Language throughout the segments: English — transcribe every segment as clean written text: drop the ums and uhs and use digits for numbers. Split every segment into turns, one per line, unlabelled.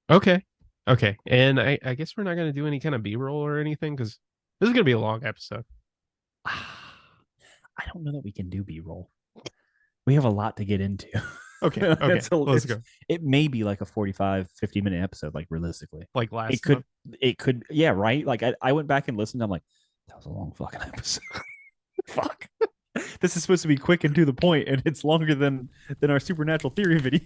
Okay. Okay. And I guess we're not going to do any kind of B-roll or anything because this is going to be a long episode.
I don't know that we can do B-roll. We have a lot to get into.
Okay. Okay. Let's go.
It may be like a 45, 50-minute episode, like realistically.
Like
It
last
could
time.
it could yeah, right? Like I went back and listened, I'm like, that was a long fucking episode. Fuck. This is supposed to be quick and to the point, and it's longer than our supernatural theory video.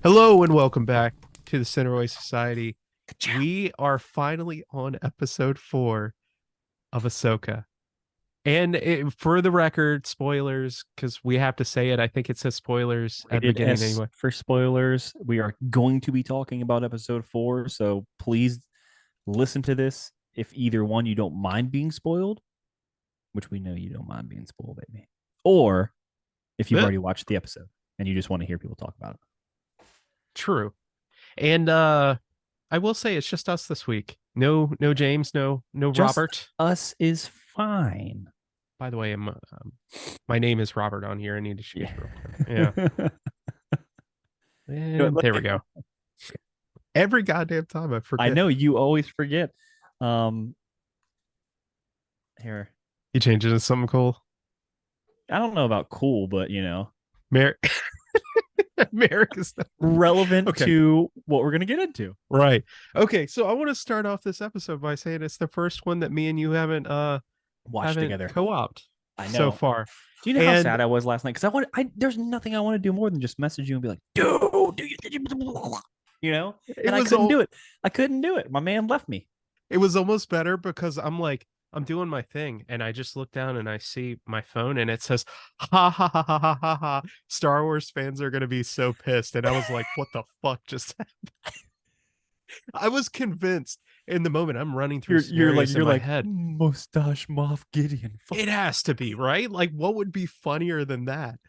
Hello and welcome back to the Centerway Society. We are finally on episode 4 of Ahsoka. And for the record, spoilers, because we have to say it. I think it says spoilers at the
Rated
beginning
S
anyway.
for spoilers. We are going to be talking about episode 4, so please listen to this if either one you don't mind being spoiled, which we know you don't mind being spoiled, baby, or if you've
Blech.
already watched the episode and you just want to hear people talk about it.
True. And I will say it's just us this week. No James, no
Just
Robert.
us is fine.
By the way, my name is Robert on here. I need to change
Yeah.
real quick. Yeah. And
Look,
there we go. Every goddamn time I
I
forget.
know you always forget. Um, Here,
You change it to something cool.
I don't know about cool, but
Mer- America's not
relevant
okay.
to what we're gonna get into.
Right. Okay, so I want to start off this episode by saying it's the first one that me and you
Watch
haven't
together.
co-opted
I
so
know.
far.
Do you know how
And
sad I was last night? Because I there's nothing I want to do more than just message you and be like, dude, you know?
it
And I
was
couldn't
all
do it. I couldn't do it. My man left me.
it was almost better because I'm doing my thing and I just look down and I see my phone and it says ha ha ha ha ha ha ha. Star Wars fans are gonna be so pissed. And I was like, what the fuck just happened? I was convinced in the moment. I'm running through scenarios in
You're
my
like
head.
mustache Moff Gideon. Fuck.
It has to be, right? Like, what would be funnier than that?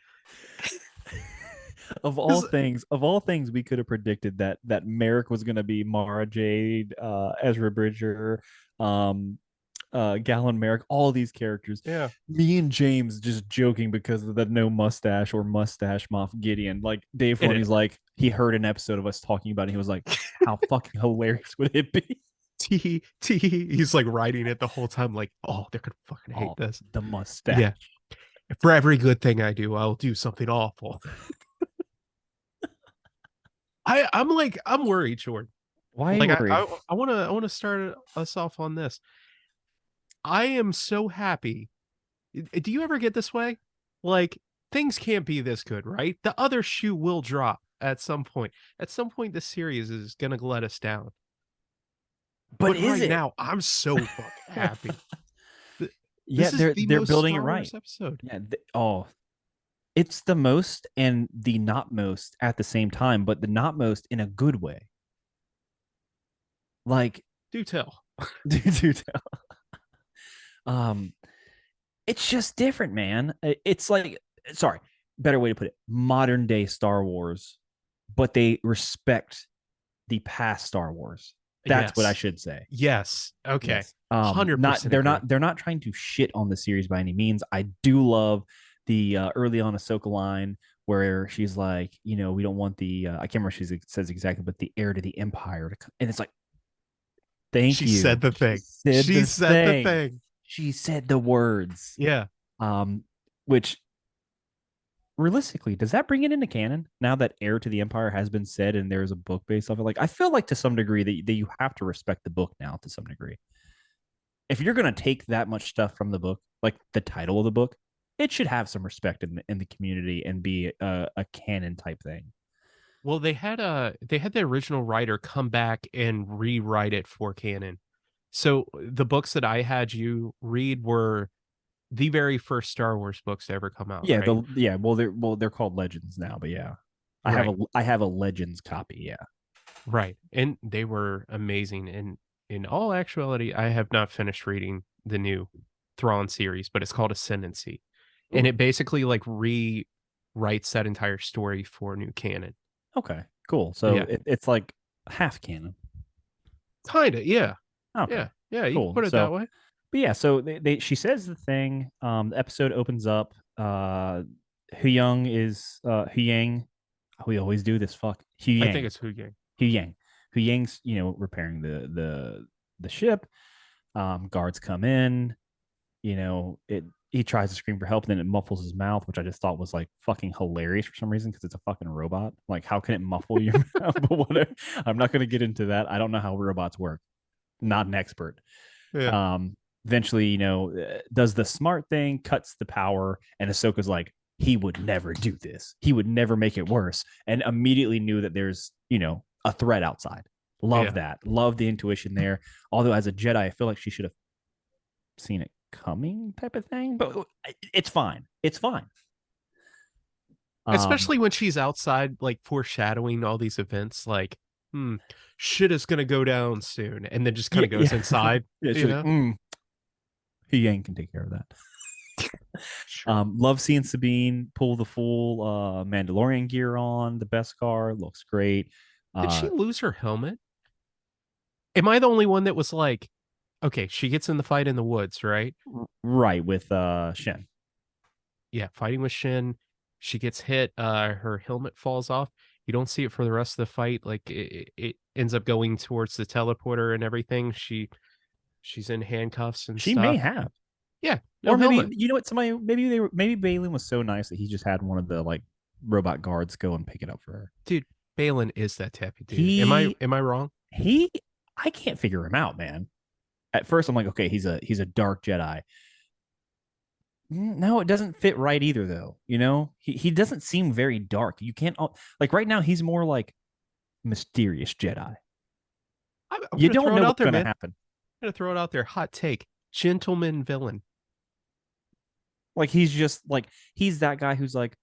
Of all things, we could have predicted that Merrick was gonna be Mara Jade, Ezra Bridger, um, Gallon Merrick, all these characters.
Yeah.
Me and James just joking because of the no mustache or mustache Moff Gideon. Like Dave
And it,
Filoni's like he heard an episode of us talking about it. He was like, "How fucking hilarious would it be?"
he's like writing it the whole time, like, oh, they're gonna fucking hate
Oh,
this.
the mustache.
Yeah. For every good thing I do, I'll do something awful. I'm worried, Jordan.
Why are you
Like
worried?
I wanna start us off on this. I am so happy. Do you ever get this way? Like, things can't be this good, right? The other shoe will drop at some point. At some point, the series is gonna let us down.
But
But
is
right
it?
now, I'm so fucking happy.
Yeah,
This is the
they're
most
building it
Star
right.
Wars episode.
Yeah. It's the most and the not most at the same time, but the not most in a good way. Like,
Do tell.
dude, um, it's just different, man. It's like, sorry, better way to put it, modern day Star Wars, but they respect the past Star Wars. That's what I
Yes.
should say.
Yes. Okay.
Yes. Not
100% agree.
they're not trying to shit on the series by any means. I do love the early on Ahsoka line where she's like, we don't want the I can't remember what she says exactly, but the heir to the empire to come. And it's like, thank
She said
you.
the
She
thing.
said
She
the
said the
thing.
thing.
She said the words.
Yeah.
Which realistically, does that bring it into canon now that heir to the empire has been said and there's a book based off it? Like, I feel like to some degree that you have to respect the book now to some degree. If you're going to take that much stuff from the book, like the title of the book, it should have some respect in the community and be a canon type thing.
Well, they had the original writer come back and rewrite it for canon. So the books that I had you read were the very first Star Wars books to ever come out,
Yeah,
right?
they're called legends now, but yeah,
Right.
I have a legends copy. Yeah,
Right. And they were amazing. And in all actuality, I have not finished reading the new Thrawn series, but it's called Ascendancy. And
ooh,
it basically like writes that entire story for new canon.
Okay, cool. So
Yeah,
it's like half canon.
kind of. Yeah,
Okay,
yeah. You can
cool.
put it that
So,
way.
but yeah, so she says the thing. The episode opens up. Hu Young is Hu Yang. We always do this. Fuck Hu
I think
Yang.
it's Hu Yang.
Hu Yang. Hu Yang's repairing the ship. Guards come in. He tries to scream for help, and then it muffles his mouth, which I just thought was like fucking hilarious for some reason because it's a fucking robot. Like, how can it muffle your mouth? But whatever. I'm not going to get into that. I don't know how robots work. Not an expert.
Yeah.
Um, Eventually, does the smart thing, cuts the power, and Ahsoka's like, he would never do this. He would never make it worse, and immediately knew that there's a threat outside. Love
Yeah.
that. Love the intuition there. Although as a Jedi, I feel like she should have seen it coming, type of thing. But it's fine. It's fine. Um,
Especially when she's outside, like foreshadowing all these events, like, shit is gonna go down soon, and then just kind
yeah,
of goes
yeah,
inside,
yeah. She's
you
like,
know?
he ain't can take care of that.
Sure.
Love seeing Sabine pull the full Mandalorian gear on the Beskar. Looks great.
Did she
Uh,
lose her helmet? Am I the only one that was like, okay, she gets in the fight in the woods, right?
right with Shen.
Yeah, fighting with Shin. She gets hit, her helmet falls off. You don't see it for the rest of the fight. Like it ends up going towards the teleporter and everything. She's in handcuffs and
She may
stuff.
have,
Yeah, no
or maybe
helmet.
what, somebody maybe Balin was so nice that he just had one of the like robot guards go and pick it up for her.
Dude, Balin is that type of dude. Am I
He
am I wrong?
he I can't figure him out, man. At first, I'm like, okay, he's a dark Jedi. No, it doesn't fit right either, though. He doesn't seem very dark. You can't like right now. He's more like mysterious Jedi.
I'm
You
gonna
don't
throw it
know
out
what's
there,
gonna
man.
happen.
I'm gonna throw it out there. Hot take. Gentleman villain.
Like he's that guy who's like,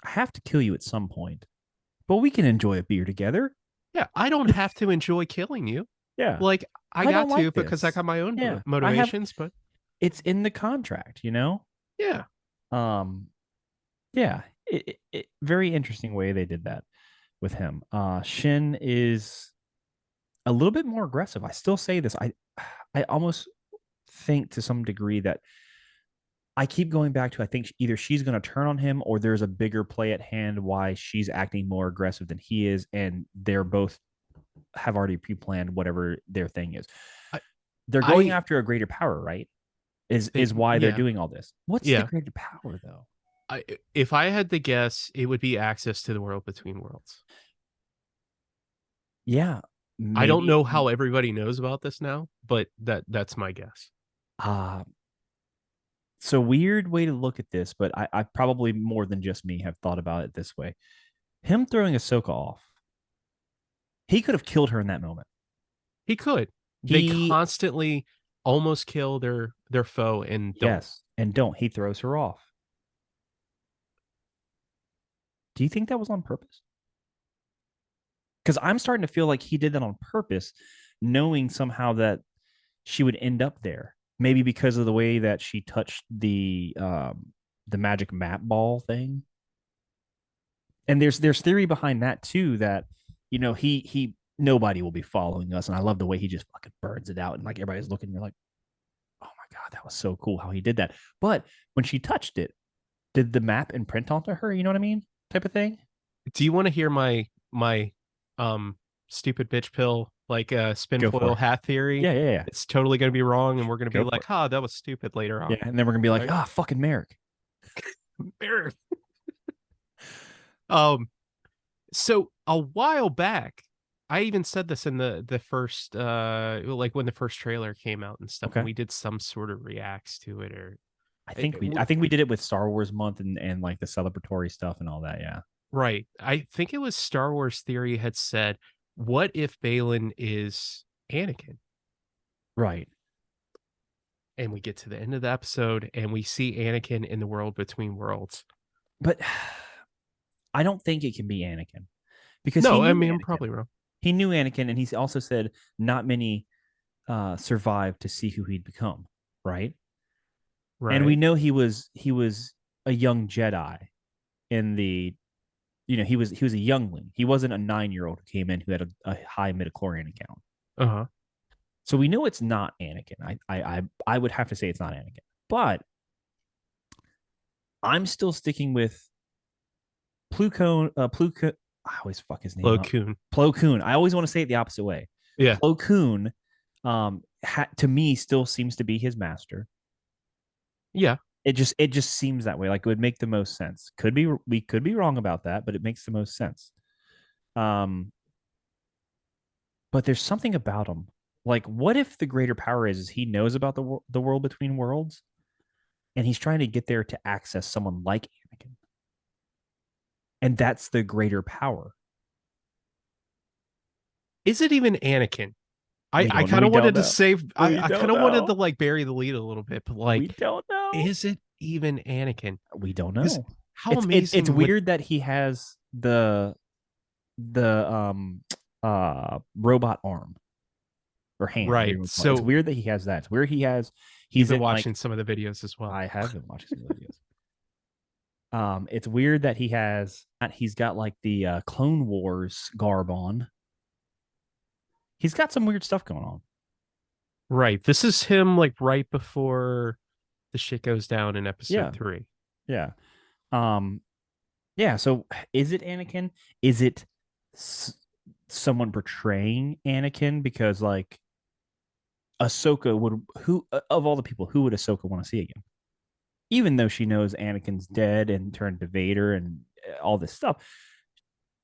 I have to kill you at some point, but we can enjoy a beer together.
Yeah, I don't have to enjoy killing you.
Yeah,
Like I
I don't
got to
like
because I
this.
got my own
Yeah, I have.
motivations, but
It's in the contract.
yeah.
Um, yeah, very interesting way they did that with him. Shin is a little bit more aggressive. I still say this. I almost think to some degree that I keep going back to I think either she's going to turn on him or there's a bigger play at hand why she's acting more aggressive than he is, and they're both have already pre-planned whatever their thing is.
I
They're going
I
after a greater power, right? Is
think
why they're
yeah.
doing all this. What's the
Yeah.
greater power though?
If I had to guess, it would be access to the world between worlds.
Yeah,
I don't
maybe.
know how everybody knows about this now, but that's my guess.
Uh so weird way to look at this, but I probably more than just me have thought about it this way. Him throwing Ahsoka off, he could have killed her in that moment.
He could. They
He
constantly almost kill their foe and don't.
Yes, and don't. He throws her off. Do you think that was on purpose? Because I'm starting to feel like he did that on purpose, knowing somehow that she would end up there. Maybe because of the way that she touched the magic map ball thing. And there's theory behind that too, that he nobody will be following us. And I love the way he just fucking burns it out. And like everybody's looking, you're like, oh my God, that was so cool how he did that. But when she touched it, did the map imprint onto her? You know what I mean? Type of thing.
Do you want to hear my um stupid bitch pill like spin
Go for
foil
it.
hat theory?
Yeah, yeah, yeah.
It's totally gonna be wrong, and we're gonna be
Go for
like,
it.
"Ha, that was stupid" later
Yeah,
on.
and then we're gonna be like,
Right?
fucking Merrick.
Um, so a while back, I even said this in the first like when the first trailer came out and stuff, and
Okay.
we did some sort of reacts to it or
I think we did it with Star Wars month and like the celebratory stuff and all that. Yeah.
right. I think it was Star Wars Theory had said, "What if Balin is Anakin?"
Right.
And we get to the end of the episode and we see Anakin in the world between worlds.
But I don't think it can be Anakin because he
No, I
knew
mean I'm
Anakin.
probably wrong.
He knew Anakin, and he also said not many survived to see who he'd become. Right. And we
Right.
know he was a young Jedi. in the, he was a youngling. He wasn't a 9-year-old who came in who had a high midichlorian account.
Uh-huh.
So we know it's not Anakin. I would have to say it's not Anakin, but I'm still sticking with Plo Koon. I always fuck his name
Plo
up.
Koon.
Plo Koon. I always want to say it the opposite way.
Yeah.
Plo Koon, to me, still seems to be his master.
Yeah.
It just seems that way. Like it would make the most sense. We could be wrong about that, but it makes the most sense. Um, but there's something about him. Like, what if the greater power is he knows about the world between worlds, and he's trying to get there to access someone like Anakin, and that's the greater power.
Is it even Anakin?
We
I
don't know.
kind
We
of
don't
wanted to
know.
save
We
I kind
don't
of wanted to
know.
like bury the lead a little bit, but
We
like,
don't know.
is it even Anakin?
We don't
Because
know.
how
It's
amazing would
weird that he has the robot arm or hand, whatever
right.
you want to call it. It's
So
weird that he has that. It's where
you've
he's
been
in
watching
like
some of the videos as well.
I have been watching some videos. It's weird that he's got like the Clone Wars garb on. He's got some weird stuff going on.
Right. This is him like right before the shit goes down in episode
Yeah,
3.
yeah, um, yeah. So is it Anakin? Is it s- someone portraying Anakin? Because like Ahsoka would who of all the people who would Ahsoka want to see again? Even though she knows Anakin's dead and turned to Vader and all this stuff,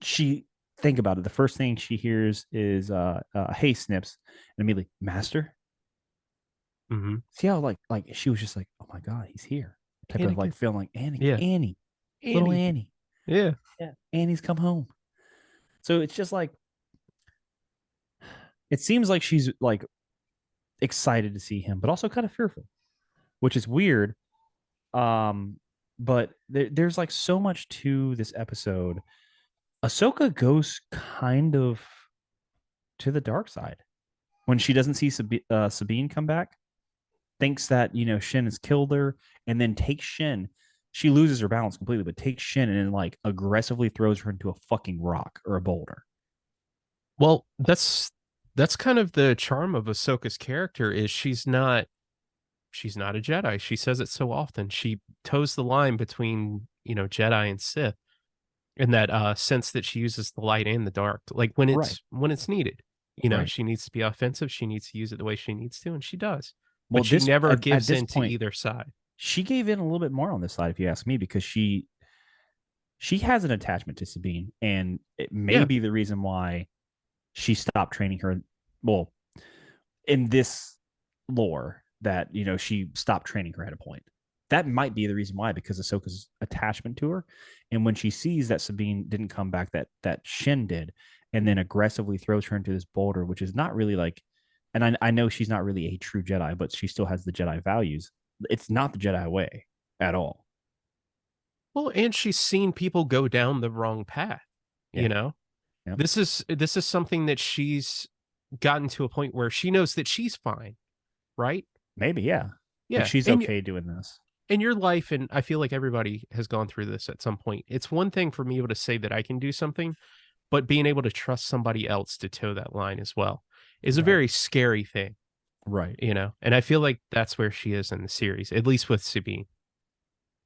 she think about it. The first thing she hears is "Hey, Snips," and immediately, Master.
Mm-hmm.
See how like she was just like, "Oh my god, he's here." Type of
Anakin.
like feeling like
Yeah.
Annie, little
Annie.
Annie.
Yeah.
Yeah, Annie's come home. So it's just like it seems like she's like excited to see him, but also kind of fearful, which is weird. Um, but there's like so much to this episode. Ahsoka goes kind of to the dark side when she doesn't see Sabine come back. Thinks that Shin has killed her, and then takes Shin. She loses her balance completely, but takes Shin and then like aggressively throws her into a fucking rock or a boulder.
Well, that's kind of the charm of Ahsoka's character is she's not a Jedi. She says it so often. She toes the line between, Jedi and Sith in that sense that she uses the light and the dark. Like
Right,
when it's needed.
right.
She needs to be offensive, she needs to use it the way she needs to, and she does.
Well,
But she
this
never
at
gives
this
in to
point,
either side.
she gave in a little bit more on this side, if you ask me, because she has an attachment to Sabine, and it may
Yeah.
be the reason why she stopped training her. Well, in this lore, that she stopped training her at a point. That might be the reason why, because Ahsoka's attachment to her, and when she sees that Sabine didn't come back, that Shin did, and then aggressively throws her into this boulder, which is not really like, and I know she's not really a true Jedi, but she still has the Jedi values. It's not the Jedi way at all.
Well, and she's seen people go down the wrong path, you
Yeah,
know?
yeah,
This is something that she's gotten to a point where she knows that she's fine, right?
maybe, yeah. Like
Yeah.
she's
And
okay doing this.
in your life, and I feel like everybody has gone through this at some point. It's one thing for me able to say that I can do something, but being able to trust somebody else to toe that line as well is a
Right,
very scary thing,
right.
And I feel like that's where she is in the series, at least with Sabine.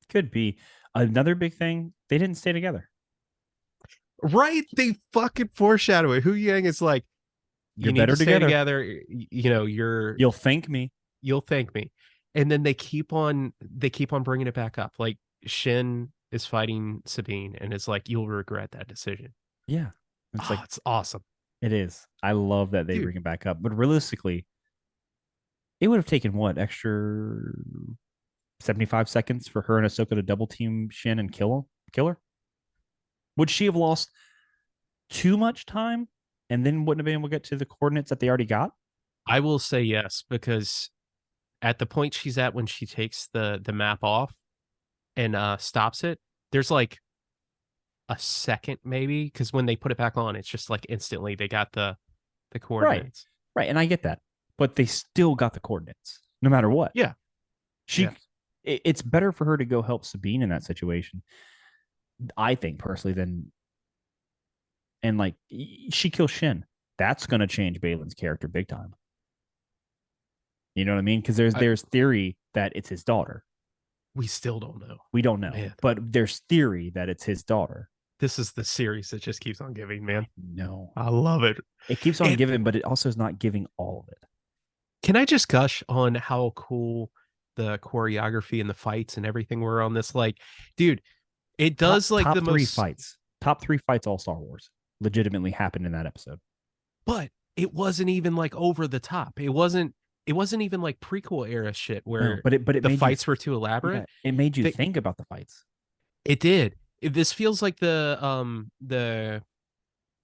Could be another big thing. They didn't stay together.
Right? They fucking foreshadow it. Hu Yang is like,
You're
you need to
better
stay
together.
together.
You'll thank me.
You'll thank me. And then they keep on bringing it back up. Like Shin is fighting Sabine and it's like, you'll regret that decision.
Yeah. It's
Oh,
like
it's awesome.
it is. I love that they
Dude,
bring it back up. But realistically, it would have taken what, extra 75 seconds for her and Ahsoka to double team Shin and kill her? Would she have lost too much time and then wouldn't have been able to get to the coordinates that they already got?
I will say yes, because at the point she's at when she takes the map off and stops it, there's like a second maybe, because when they put it back on, it's just like instantly they got the
Right.
coordinates.
Right. And I get that. But they still got the coordinates no matter what.
Yeah.
She
Yeah.
it's better for her to go help Sabine in that situation. I think personally, then and like she kills Shin. That's gonna change Balin's character big time. You know what I mean? Because
I,
there's theory that it's his daughter.
we still don't know.
We don't know,
Man,
but there's theory that it's his daughter.
this is the series that just keeps on giving, man.
No,
I love it.
it keeps on
And
giving, but it also is not giving all of it.
can I just gush on how cool the choreography and the fights and everything were on this? Like, dude, it does like the
Top three
most,
fights, top three fights, all Star Wars legitimately happened in that episode.
but it wasn't even like over the top. It wasn't even like prequel era shit
No,
where
but it
the
made you,
fights were too
yeah,
elaborate.
it made you
They,
think about the fights.
it did. This feels like the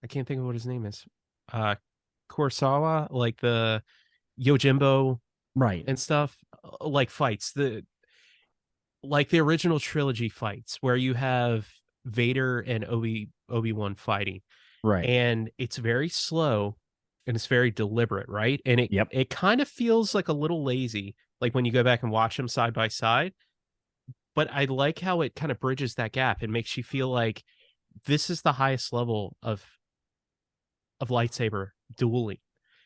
I can't think of what his name is. Uh Kurosawa, like the Yojimbo
Right,
and stuff, like fights. The original trilogy fights where you have Vader and Obi-Wan fighting,
right.
and it's very slow and it's very deliberate, right? And it
Yep,
it kind of feels like a little lazy, like when you go back and watch them side by side. But I like how it kind of bridges that gap and makes you feel like this is the highest level of lightsaber dueling.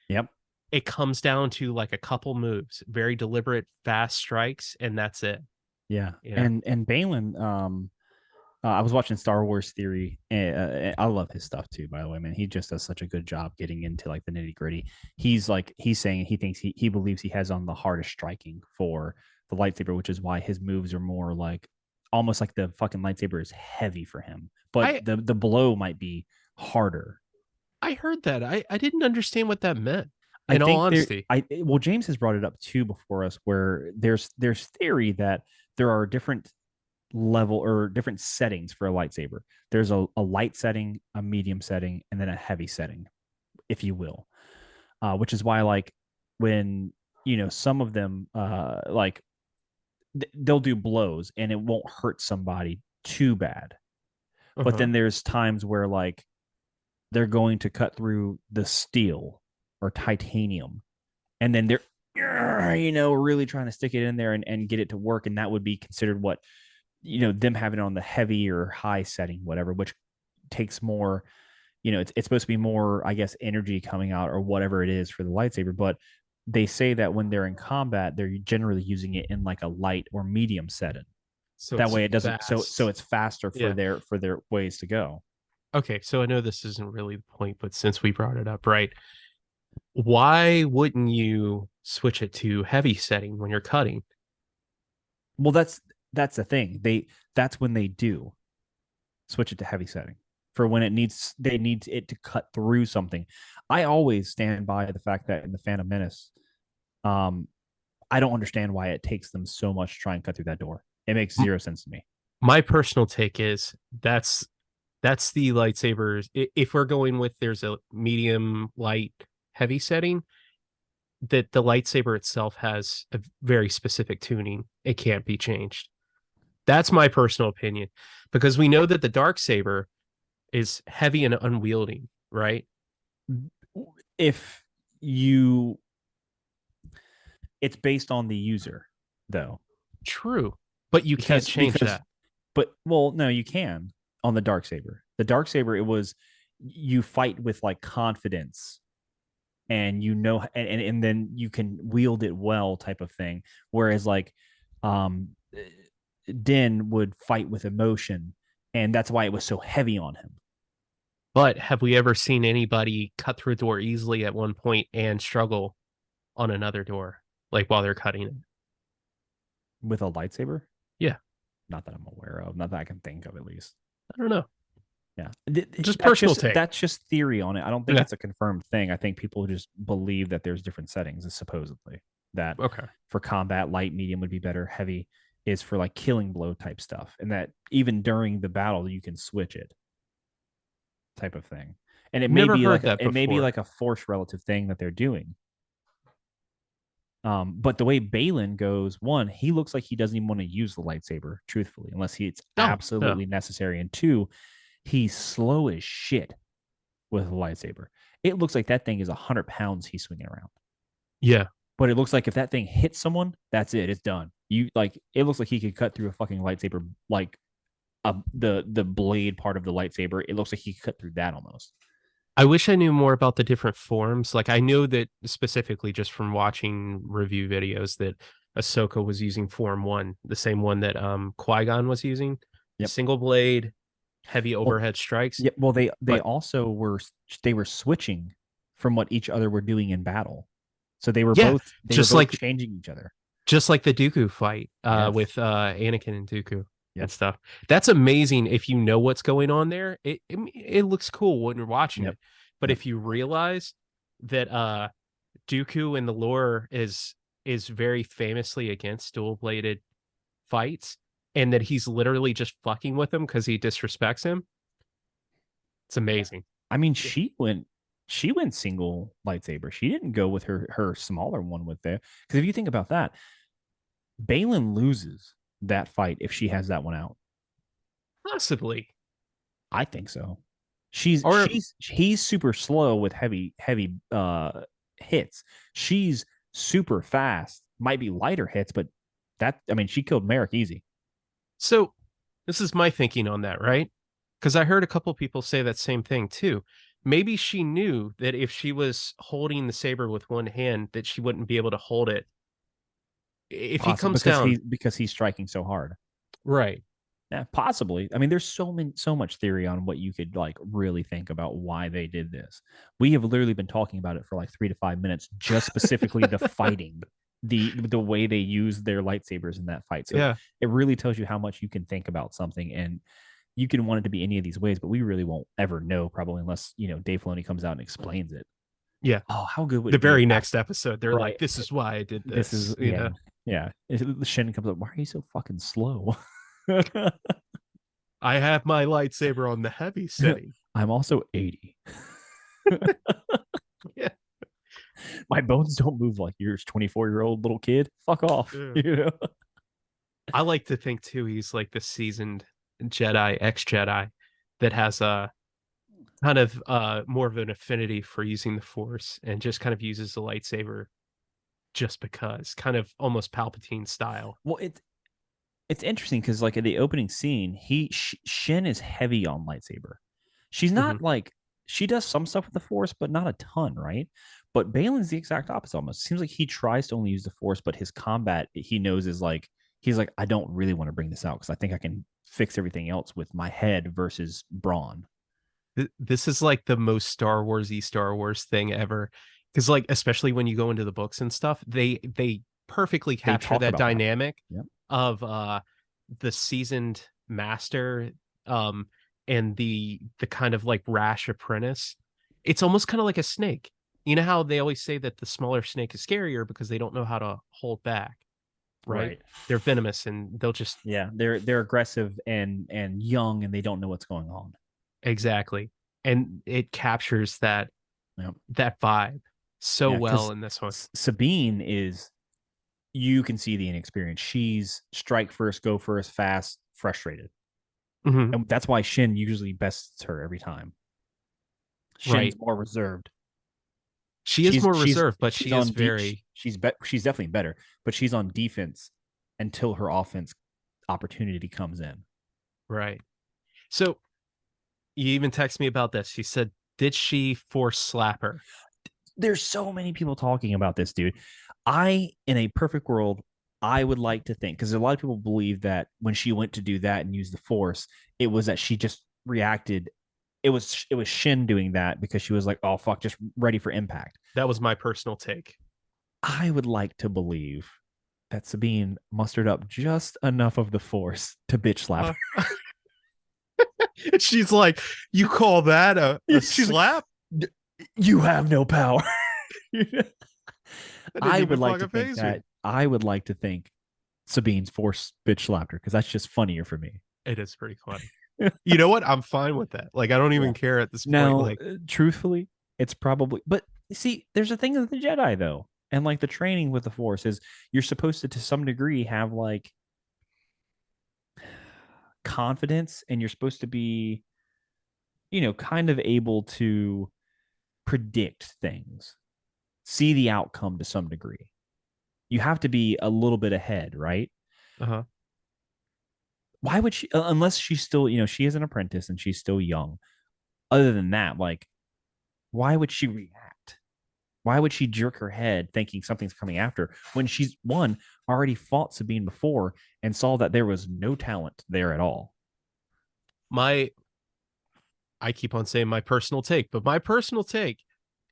yep.
It comes down to like a couple moves, very deliberate, fast strikes, and that's it.
Yeah,
You know,
and Balin, I was watching Star Wars Theory. And I love his stuff too, by the way, man. He just does such a good job getting into like the nitty gritty. He's saying he thinks he believes he has on the hardest striking for the lightsaber, which is why his moves are more like almost like the fucking lightsaber is heavy for him, but
I
the blow might be harder.
I heard that. I didn't understand what that meant.
I
In all
think there,
honesty,
I well, James has brought it up too before us, where there's theory that there are different level or different settings for a lightsaber. There's a light setting, a medium setting, and then a heavy setting, if you will. Which is why, like, when some of them, like they'll do blows and it won't hurt somebody too bad. But
uh-huh.
then there's times where like they're going to cut through the steel or titanium, and then they're really trying to stick it in there and get it to work, and that would be considered what them having it on the heavy or high setting, whatever, which takes more, it's supposed to be more, I guess, energy coming out or whatever it is for the lightsaber. But they say that when they're in combat, they're generally using it in like a light or medium setting.
So
That
it's
way it doesn't, so
fast.
it's faster for
Yeah.
their ways to go.
Okay, so I know this isn't really the point, but since we brought it up, right? Why wouldn't you switch it to heavy setting when you're cutting?
Well, that's the thing. That's when they do switch it to heavy setting for when they need it to cut through something. I always stand by the fact that in the Phantom Menace, um, I don't understand why it takes them so much to try and cut through that door. It makes
M-
zero sense to me.
My personal take is that's the lightsabers. If we're going with there's a medium, light, heavy setting, that the lightsaber itself has a very specific tuning. It can't be changed. That's my personal opinion, because we know that the dark saber is heavy and unwieldy, right?
If you, it's based on the user though,
True, but you can't change
because
that.
but well, no, you can on the dark saber. The dark saber, it was you fight with like confidence and and then you can wield it well type of thing, whereas like um Din would fight with emotion, and that's why it was so heavy on him.
But have we ever seen anybody cut through a door easily at one point and struggle on another door, like while they're cutting it?
With a lightsaber,
Yeah,
not that I'm aware of, not that I can think of at least.
I don't know.
Yeah,
Just personal take.
that's just theory on it. I don't think
Yeah.
it's a confirmed thing. I think people just believe that there's different settings, supposedly, that
Okay.
for combat, light, medium would be better. Heavy is for like killing blow type stuff, and that even during the battle you can switch it, type of thing. And
Never heard that
it may be
before.
like a force relative thing that they're doing. But the way Balin goes, one, he looks like he doesn't even want to use the lightsaber, truthfully, unless it's
No, no.
absolutely necessary. And two, he's slow as shit with a lightsaber. It looks like that thing is 100 pounds he's swinging around.
Yeah.
But it looks like if that thing hits someone, that's it. It's done. You like it looks like he could cut through a fucking lightsaber like the blade part of the lightsaber. It looks like he cut through that almost.
I wish I knew more about the different forms. Like I know that specifically just from watching review videos that Ahsoka was using form one, the same one that Qui-Gon was using, the
Yep.
single blade, heavy
Well,
overhead strikes.
yeah. Well, they
But
also were switching from what each other were doing in battle. So
yeah,
they were
just
both
like
changing each other.
just like the Dooku fight
Yes.
with Anakin and Dooku
Yep.
and stuff. That's amazing if you know what's going on there. It looks cool when you're watching
Yep.
it. But
Yep.
if you realize that Dooku in the lore is very famously against dual bladed fights, and that he's literally just fucking with him because he disrespects him. It's amazing.
I mean,
Yeah.
she went single lightsaber. She didn't go with her smaller one with there. Because if you think about that, Balin loses that fight if she has that one out.
Possibly.
I think so.
Or
He's super slow with heavy hits. She's super fast, might be lighter hits, but that I mean she killed Merrick easy.
so this is my thinking on that, right? Because I heard a couple people say that same thing too. Maybe she knew that if she was holding the saber with one hand, that she wouldn't be able to hold it. If he
Possibly
comes down,
because he's striking so hard.
right?
Yeah, possibly. I mean, there's so much theory on what you could like really think about why they did this. We have literally been talking about it for like 3 to 5 minutes, just specifically the fighting, the way they use their lightsabers in that fight. So
Yeah,
it really tells you how much you can think about something, and you can want it to be any of these ways, but we really won't ever know probably unless Dave Filoni comes out and explains it.
yeah.
Oh, how good would
The
it be if
very
after
next episode, they're like,
right?
"This is why I did
This is
this," you know.
yeah. The Shin comes up. Why are you so fucking slow?
I have my lightsaber on the heavy setting.
I'm also 80.
Yeah.
My bones don't move like yours, 24-year-old little kid. Fuck off.
Yeah. I like to think too he's like the seasoned Jedi, ex Jedi, that has a kind of more of an affinity for using the Force and just kind of uses the lightsaber just because, kind of almost Palpatine style.
Well, it's interesting because like in the opening scene, Shin is heavy on lightsaber. She's
Hmm.
not like she does some stuff with the Force, but not a ton, right? But Balin's the exact opposite almost. It seems like he tries to only use the Force, but his combat he knows is like he's like, I don't really want to bring this out because I think I can fix everything else with my head versus brawn.
This is like the most Star Wars thing ever, because like especially when you go into the books and stuff, they perfectly
They
capture
talk
that
about that.
dynamic
Yeah.
of the seasoned master um and the kind of like rash apprentice. It's almost kind of like a snake. You know how they always say that the smaller snake is scarier because they don't know how to hold back, right?
Right.
They're venomous and they'll just
Yeah, they're aggressive and young and they don't know what's going on.
exactly. And it captures
Yeah.
that vibe so
Yeah,
well
because
in this one.
Sabine is you can see the inexperience. She's strike first, go first, fast, frustrated,
Mhm.
and that's why Shin usually bests her every time. Shin's
Right.
more reserved.
She is more reserved, but
She's
she is
on
very
she's definitely better, but she's on defense until her offense opportunity comes in.
right. So you even text me about this. She said, "Did she force slap her?"
There's so many people talking about this, dude. In a perfect world, I would like to think because a lot of people believe that when she went to do that and use the force, it was that she just reacted. It was Shin doing that because she was like, "Oh fuck, just ready for impact."
That was my personal take.
I would like to believe that Sabine mustered up just enough of the force to bitch slap
Uh,
her.
she's like, "You call that a
She's
slap?"
like, "You have no power."
That didn't
I would
even
like to
fucking
think
phase me.
that. I would like to think Sabine's force bitch slapped her because that's just funnier for me.
It is pretty funny. You know what? I'm fine with that. Like, I don't
Yeah.
even care at this point.
Now,
Like,
truthfully, it's probably. But see, there's a thing with the Jedi though, and like the training with the Force is you're supposed to some degree have like confidence, and you're supposed to be, kind of able to predict things, see the outcome to some degree. You have to be a little bit ahead, right?
uh-huh.
why would she, unless she's still, she is an apprentice and she's still young. Other than that, like, why would she react? Why would she jerk her head thinking something's coming after her when she's one already fought Sabine before and saw that there was no talent there at all?
My I keep on saying my personal take, but my personal take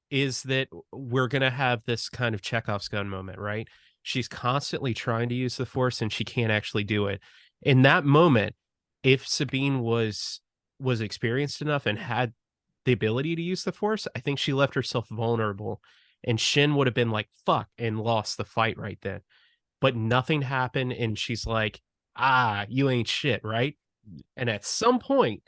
is that we're going to have this kind of Chekhov's gun moment, right? She's constantly trying to use the force and she can't actually do it. In that moment, if Sabine was experienced enough and had the ability to use the force, I think she left herself vulnerable and Shin would have been like fuck and lost the fight right then. But nothing happened and she's like, "Ah, you ain't shit," right? And at some point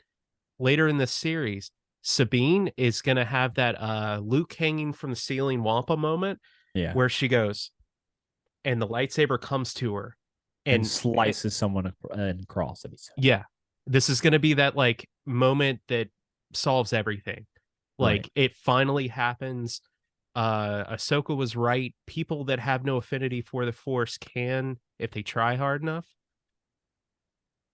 later in the series, Sabine is gonna have that Luke hanging from the ceiling Wampa moment
Yeah.
where she goes and the lightsaber comes to her
And
and
slices someone across. That'd be so
yeah, this is gonna be that like moment that solves everything.
right.
Like it finally happens. Ahsoka was right. People that have no affinity for the Force can if they try hard enough.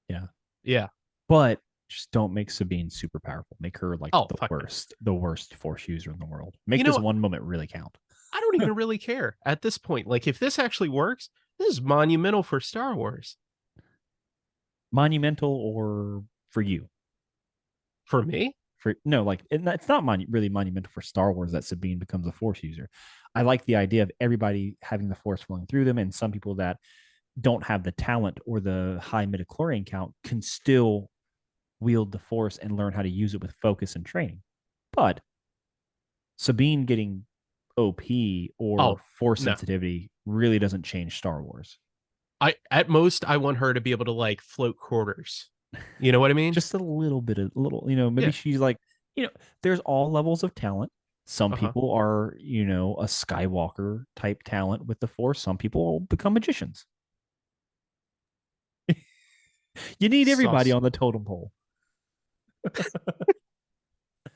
Yeah.
Yeah.
But just don't make Sabine super powerful. Make her like
Oh fuck no.
the worst force user in the world.
You
Make this
know,
one moment really count.
I don't even really care at this point. Like, if this actually works, this is monumental for Star Wars.
Monumental or for you?
For me?
For no, like it's not really monumental for Star Wars that Sabine becomes a force user. I like the idea of everybody having the force flowing through them, and some people that don't have the talent or the high midichlorian count can still wield the force and learn how to use it with focus and training. But Sabine getting OP or
Oh,
force
no.
sensitivity really doesn't change Star Wars.
I at most I want her to be able to like float quarters. You know what I mean?
Just a little bit of a little, maybe
Yeah.
she's like, there's all levels of talent. Some
Uh-huh.
people are, a Skywalker type talent with the force. Some people become magicians. You need everybody
Sauce.
on the totem pole,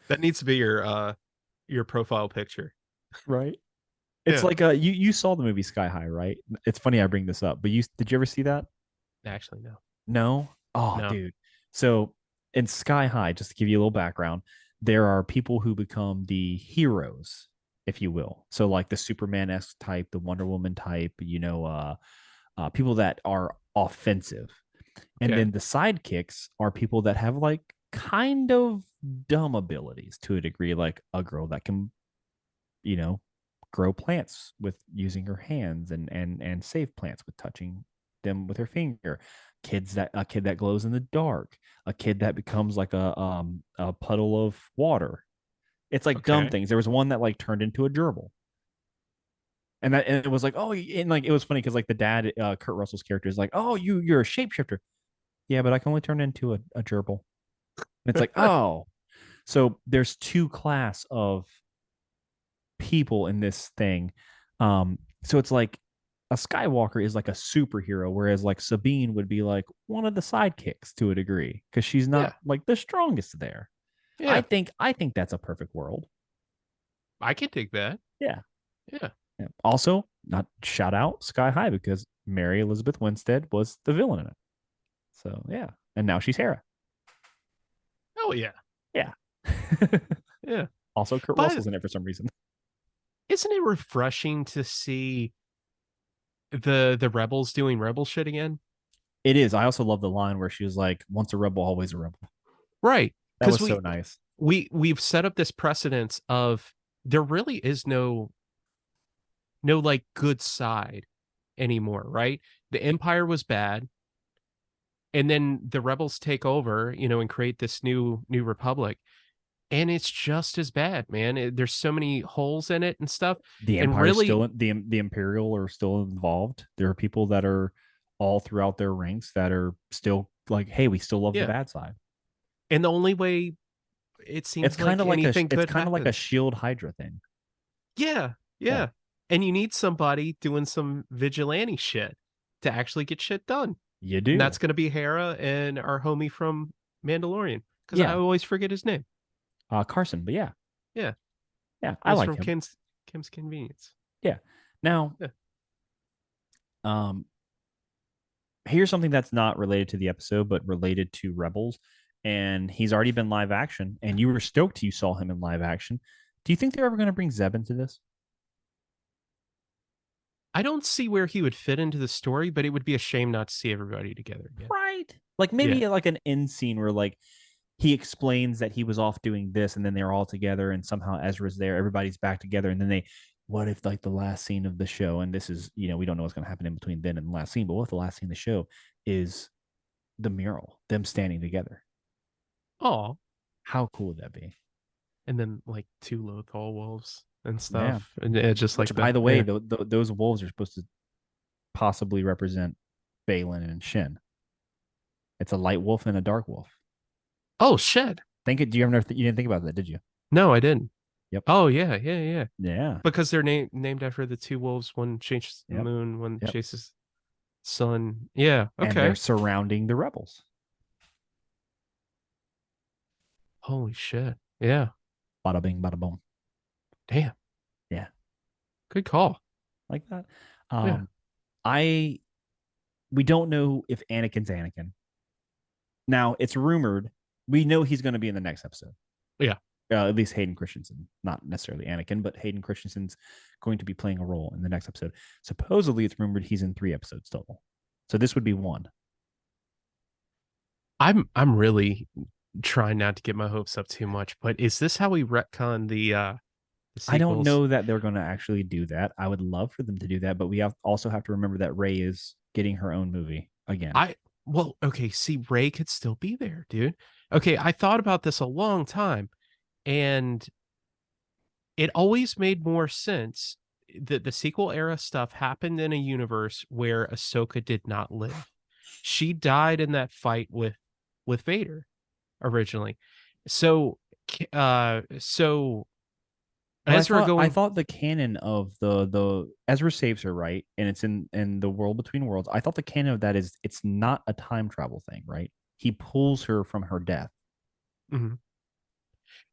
That needs to be your profile picture.
right? It's
Yeah.
like you saw the movie Sky High, right? It's funny I bring this up, but you did you ever see that?
Actually, no.
No? Oh,
No.
dude. So in Sky High, just to give you a little background, there are people who become the heroes, if you will. So like the Superman esque type, the Wonder Woman type, people that are offensive. And
Okay.
then the sidekicks are people that have like kind of dumb abilities to a degree, like a girl that can, you know, grow plants with using her hands and save plants with touching them with her finger. A kid that glows in the dark, a kid that becomes like a puddle of water. It's like dumb
Okay.
things. There was one that like turned into a gerbil. And it was like, oh, and like it was funny because like the dad, Kurt Russell's character is like, oh, you're a shapeshifter. Yeah, but I can only turn into a gerbil. And it's like, oh, so there's two class of people in this thing. So it's like a Skywalker is like a superhero, whereas like Sabine would be like one of the sidekicks to a degree because she's not
Yeah.
like the strongest there. I
Yeah.
think I think that's a perfect world.
I can take that.
Yeah.
Yeah.
Yeah. Also, not shout out Sky High because Mary Elizabeth Winstead was the villain in it. So yeah, and now she's Hera.
Oh yeah.
Yeah.
Yeah.
Also, Kurt
But
Russell's in it for some reason.
isn't it refreshing to see the rebels doing rebel shit again?
It is. I also love the line where she was like, "Once a rebel, always a rebel."
Right.
That
Because
was so nice.
we've set up this precedence of there really is no like good side anymore, right? The Empire was bad, and then the rebels take over, and create this new republic, and it's just as bad, man. There's so many holes in it and stuff,
The
and
Empire
really,
still the Imperial are still involved. There are people that are all throughout their ranks that are still like, hey, we still love the
yeah.
bad side.
And the only way it seems like anything
It's
good
kind of like a
happens.
Shield Hydra thing.
Yeah,
Yeah,
yeah. And you need somebody doing some vigilante shit to actually get shit done.
you
And that's
do.
gonna be Hera and our homie from Mandalorian, because I
Yeah,
always forget his name.
Carson. But yeah,
Yeah,
yeah,
it
I
was
like
from
him.
Kim's Convenience.
Yeah. Now,
Yeah.
um, here's something that's not related to the episode, but related to Rebels. And he's already been live action, and you were stoked you saw him in live action. Do you think they're ever going to bring Zeb into this?
I don't see where he would fit into the story, but it would be a shame not to see everybody together again.
Right. Like
Yeah.
maybe like an end scene where like he explains that he was off doing this, and then they're all together, and somehow Ezra's there, everybody's back together, and then they, what if like the last scene of the show, and this is, we don't know what's going to happen in between then and the last scene, but what if the last scene of the show is the mural, them standing together?
Oh,
How cool would that be?
and then like two Lothal wolves and
Yeah.
stuff, and just like
Which, by
that.
the way,
Yeah.
those wolves are supposed to possibly represent Balin and Shin. It's a light wolf and a dark wolf.
Oh shit.
Think it? Do you ever? You didn't think about that, did you?
No, I didn't.
Yep.
Oh yeah, yeah, yeah.
Yeah.
Because they're named after the two wolves. One chases the
Yep.
moon, one
Yep.
chases sun. Yeah.
And they're
Okay.
surrounding the rebels.
Holy shit. Yeah.
Bada bing, bada boom.
Damn.
Yeah,
Good call.
like that.
Yeah.
I We don't know if Anakin's Anakin. Now it's rumored. We know he's going to be in the next episode.
Yeah.
At least Hayden Christensen, not necessarily Anakin, but Hayden Christensen's going to be playing a role in the next episode. Supposedly, it's rumored he's in 3 episodes total. So this would be 1.
I'm really trying not to get my hopes up too much, but is this how we retcon the
I don't
sequels?
know that they're going to actually do that. I would love for them to do that, but we also have to remember that Rey is getting her own movie again.
I well, okay, see, Ray could still be there, dude. Okay, I thought about this a long time, and it always made more sense that the sequel era stuff happened in a universe where Ahsoka did not live. She died in that fight with Vader originally. So so
But
Ezra
I
going
thought the canon of the Ezra saves her, right, and it's in the world between worlds. I thought the canon of that is it's not a time travel thing, right? He pulls her from her death.
Mhm.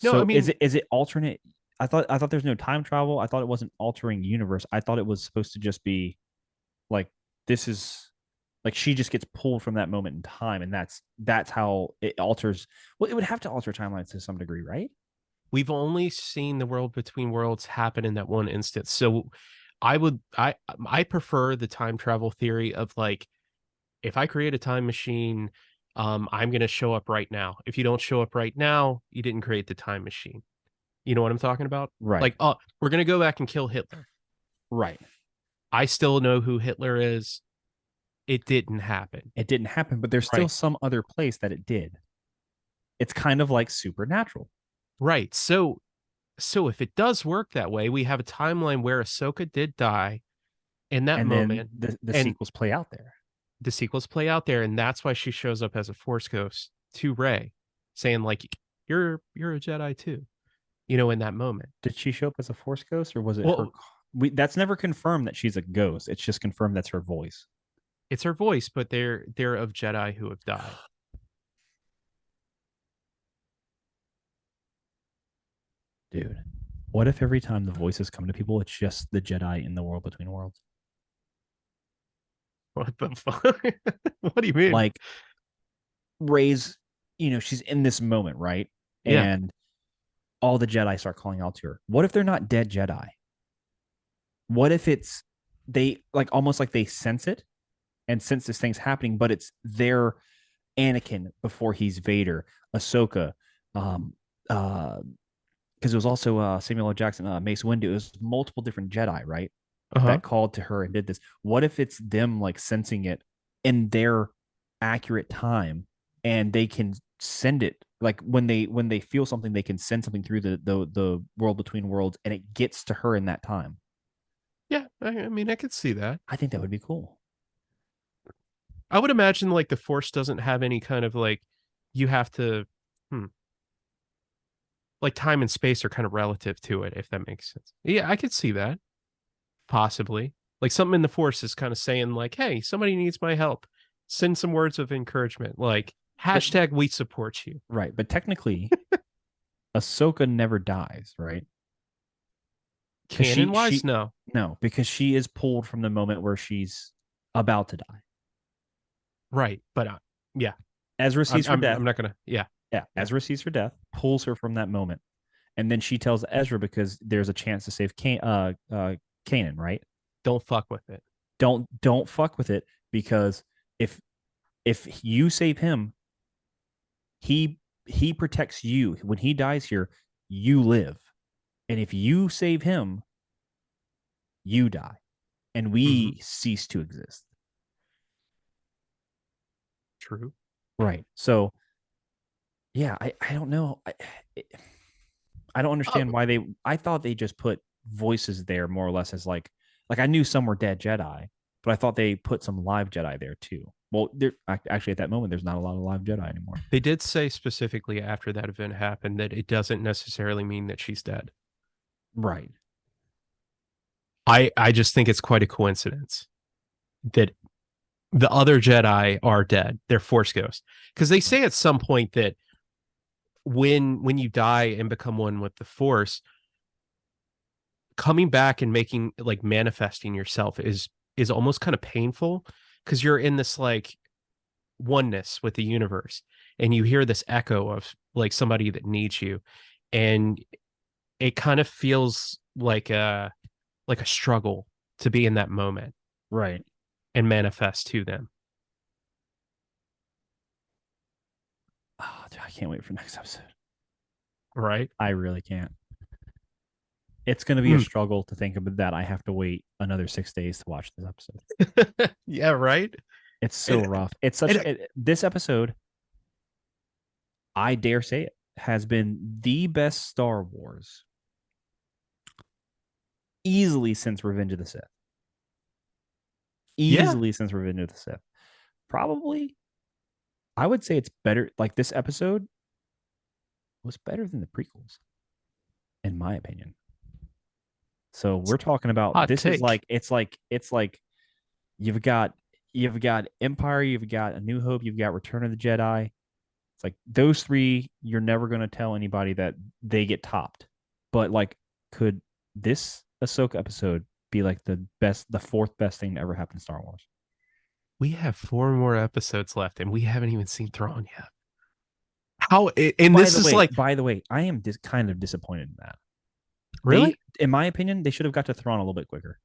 No, I
So
mean,
is it alternate? I thought there's no time travel. I thought it wasn't altering universe. I thought it was supposed to just be like, this is like she just gets pulled from that moment in time, and that's how it alters. Well, it would have to alter timelines to some degree, right?
we've only seen the world between worlds happen in that one instance. So I prefer the time travel theory of like if I create a time machine, I'm going to show up right now. If you don't show up right now, you didn't create the time machine. You know what I'm talking about?
Right,
Like, oh, we're going to go back and kill Hitler.
right.
I still know who Hitler is. It didn't happen.
It didn't happen, but there's still
Right.
some other place that it did. It's kind of like supernatural.
Right. So if it does work that way, we have a timeline where Ahsoka did die in that
And then
moment,
the
and
sequels play out there.
the sequels play out there, and that's why she shows up as a Force ghost to Rey, saying like, "You're a Jedi too," in that moment.
Did she show up as a force ghost, or was it her?
Well,
That's never confirmed that she's a ghost. It's just confirmed that's her voice.
it's her voice, but they're of Jedi who have died.
Dude, what if every time the voices come to people, it's just the Jedi in the world between worlds?
What the fuck? What do you mean?
Like Ray's, she's in this moment, right?
Yeah.
And all the Jedi start calling out to her. What if they're not dead Jedi? What if it's they like almost like they sense it and sense this thing's happening, but it's their Anakin before he's Vader, Ahsoka, um, because it was also Samuel L. Jackson, Mace Windu. It was multiple different Jedi, right?
Uh huh.
That called to her and did this. What if it's them like sensing it in their accurate time, and they can send it like when they feel something, they can send something through the world between worlds, and it gets to her in that time.
Yeah. I mean, I could see that.
I think that would be cool.
I would imagine like the Force doesn't have any kind of like you have to. Hmm, like time and space are kind of relative to it, if that makes sense. Yeah, I could see that possibly. Like something in the Force is kind of saying like, "Hey, somebody needs my help. Send some words of encouragement." Like
But
hashtag we support you.
right, but technically, Ahsoka never dies, right? Because
Canon wise, no.
no, because she is pulled from the moment where she's about to die.
Right, but yeah,
Ezra sees her
I'm
death.
not gonna. Yeah,
Yeah,
yeah.
Ezra sees her death, pulls her from that moment, and then she tells Ezra because there's a chance to save Kanan, right?
Don't fuck with it.
Don't fuck with it because if you save him, he protects you. When he dies here, you live, and if you save him, you die, and
Hmm.
we cease to exist.
True.
Right. So yeah, I don't know. I don't understand
Oh,
why they. I thought they just put voices there more or less as like I knew some were dead Jedi, but I thought they put some live Jedi there too. Well, there actually at that moment there's not a lot of live Jedi anymore.
they did say specifically after that event happened that it doesn't necessarily mean that she's dead.
Right.
I just think it's quite a coincidence that the other Jedi are dead. They're Force ghosts because they
Right.
say at some point that when you die and become one with the Force, coming back and making like manifesting yourself is almost kind of painful because you're in this like oneness with the universe and you hear this echo of like somebody that needs you, and it kind of feels like a struggle to be in that moment
Right.
and manifest to them.
Oh, I can't wait for next episode.
Right.
I really can't. It's going to be a
Mm.
struggle to think about that. I have to wait another 6 days to watch this episode.
Yeah, right.
It's so
And,
rough. It's such
and
this episode. I dare say it has been the best Star Wars easily since Revenge of the Sith.
yeah,
Easily since Revenge of the Sith. Probably, I would say it's better. Like this episode was better than the prequels, in my opinion. So we're talking about
hot
this is
take.
like it's like you've got you've got Empire, you've got A New Hope, you've got Return of the Jedi. It's like those three, you're never going to tell anybody that they get topped. But like, could this Ahsoka episode be like the best, the fourth best thing to ever happen in Star Wars?
We have four more episodes left, and we haven't even seen Thrawn yet. How? And
By
this
the
is
way,
like
by the way, I am kind of disappointed in that. They,
really,
in my opinion, they should have got to Thrawn a little bit quicker.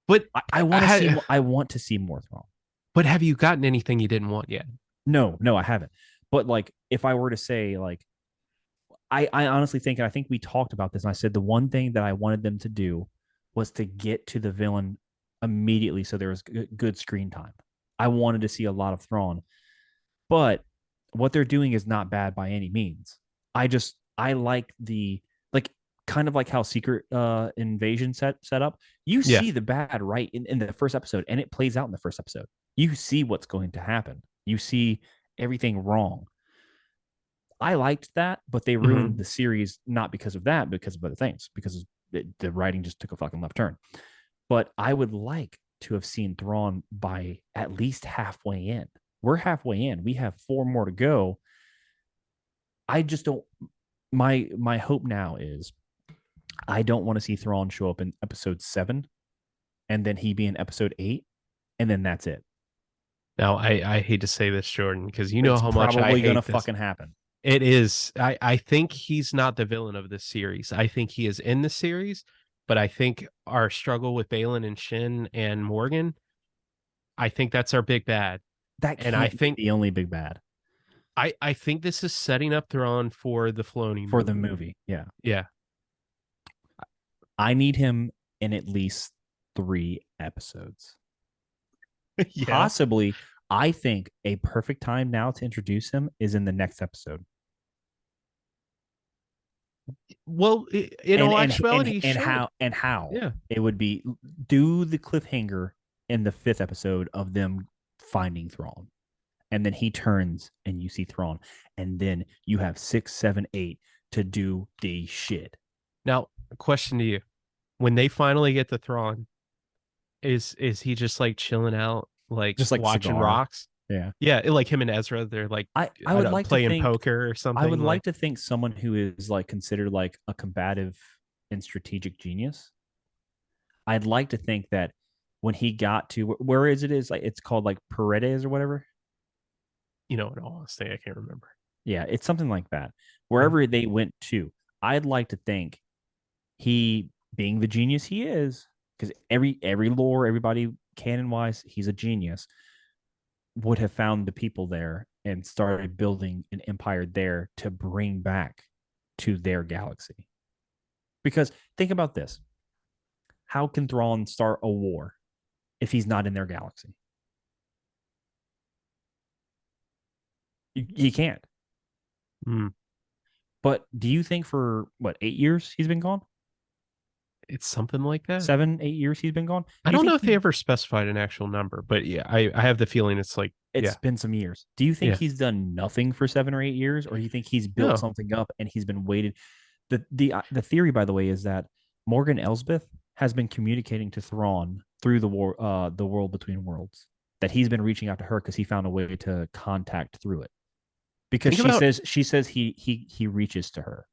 but
I want to see. I want to see more Thrawn.
but have you gotten anything you didn't want yet?
No, no, I haven't. But like, if I were to say, like, I honestly think, and I think we talked about this, and I said the one thing that I wanted them to do was to get to the villain immediately, so there was good screen time. I wanted to see a lot of Thrawn, but what they're doing is not bad by any means. I like the like kind of like how Secret Invasion set up. You
Yeah.
see the bad right in the first episode, and it plays out in the first episode. You see what's going to happen. You see everything wrong. I liked that, but they ruined
Hmm.
the series not because of that, because of other things, because the writing just took a fucking left turn. But I would like to have seen Thrawn by at least halfway in. We're halfway in. We have four more to go. I just don't. My hope now is I don't want to see Thrawn show up in episode 7, and then he be in episode 8, and then that's it.
Now I hate to say this, Jordan, because you
But
know
it's
how much I
probably gonna
hate this.
fucking happen.
It is. I think he's not the villain of this series. I think he is in the series, but I think our struggle with Balin and Shin and Morgan, I think that's our big bad.
That
And I
can't be
think
the only big bad
I think this is setting up Thrawn for the Filoni
for the
movie.
movie. Yeah.
Yeah.
I need him in at least 3 episodes.
Yeah.
Possibly, I think a perfect time now to introduce him is in the next episode.
Well, in
And
all
and and
actuality,
and
sure.
how
Yeah.
it would be do the cliffhanger in the 5th episode of them finding Thrawn, and then he turns and you see Thrawn, and then you have 6, 7, 8 to do the shit.
Now, a question to you: when they finally get to Thrawn, is he just like chilling out, like
Just like
watching
cigar.
rocks?
Yeah.
Yeah, like him and Ezra, they're like
I
I
would
don't know,
like to
playing
think
poker or
I would
something.
like
Like,
to think someone who is like considered like a combative and strategic genius. I'd like to think that when he got to where is it is like it's called like Paredes or whatever.
In all honesty, I can't remember.
Yeah, it's something like that.
Mhm.
Wherever they went to, I'd like to think he, being the genius he is, because every lore, everybody canon wise, he's a genius, would have found the people there and started building an empire there to bring back to their galaxy. Because think about this: how can Thrawn start a war if he's not in their galaxy? He can't.
Mm.
But do you think for what 8 years he's been gone?
It's something like that.
7, 8 years he's been gone.
I
Do you
don't know
think
if they
he?
ever specified an actual number, but yeah, I have the feeling it's like,
It's
yeah,
been some years. Do you think
yeah.
he's done nothing for 7 or 8 years, or do you think he's built
No.
something up and he's been waited? The theory, by the way, is that Morgan Elsbeth has been communicating to Thrawn through the world between worlds. That he's been reaching out to her because he found a way to contact through it. Because
Think about
she says he reaches to her.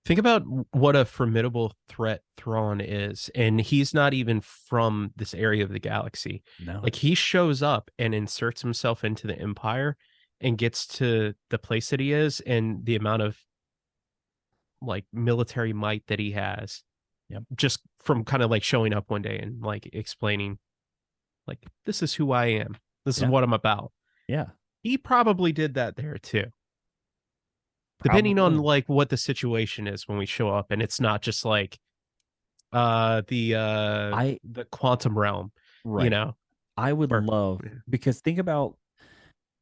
think about what a formidable threat Thrawn is, and he's not even from this area of the galaxy.
No.
Like he shows up and inserts himself into the Empire and gets to the place that he is and the amount of like military might that he has
Yep.
just from kind of like showing up one day and like explaining like this is who I am. This is
Yeah.
what I'm about.
Yeah.
He probably did that there too. Depending on
Probably.
like what the situation is when we show up and it's not just like
I
the quantum realm, you
right.
know,
I would
where
love because think about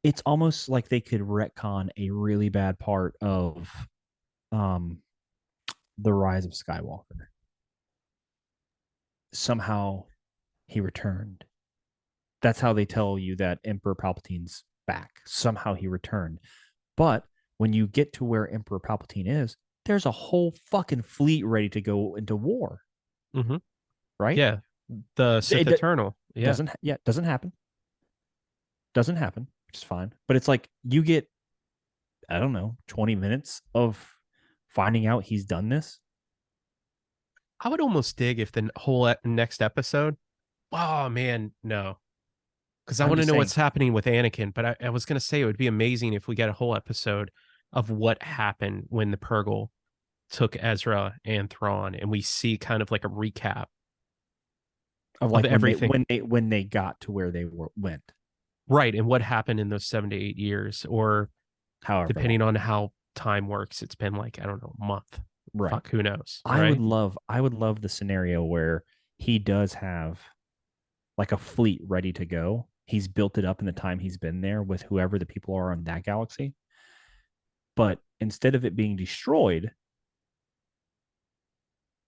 it's almost like they could retcon a really bad part of um the rise of Skywalker. Somehow he returned. That's how they tell you that Emperor Palpatine's back. Somehow he returned. But when you get to where Emperor Palpatine is, there's a whole fucking fleet ready to go into war,
hmm
right?
yeah, the Sith
It
Eternal. Yeah.
doesn't happen. Doesn't happen, which is fine. But it's like you get, I don't know, 20 minutes of finding out he's done this.
I would almost dig if the whole next episode, oh man, no. Because I
I'm
want to
just
know
saying,
what's happening with Anakin, but I was going to say it would be amazing if we get a whole episode of what happened when the Purgle took Ezra and Thrawn, and we see kind of like a recap
of
of
like
everything.
when they got to where went,
Right. And what happened in those 7 to 8 years, or
however
depending
long.
on how time works, it's been like, I don't know, a month.
Right.
Fuck, who knows? Right.
I would love the scenario where he does have like a fleet ready to go. He's built it up in the time he's been there with whoever the people are on that galaxy. But instead of it being destroyed,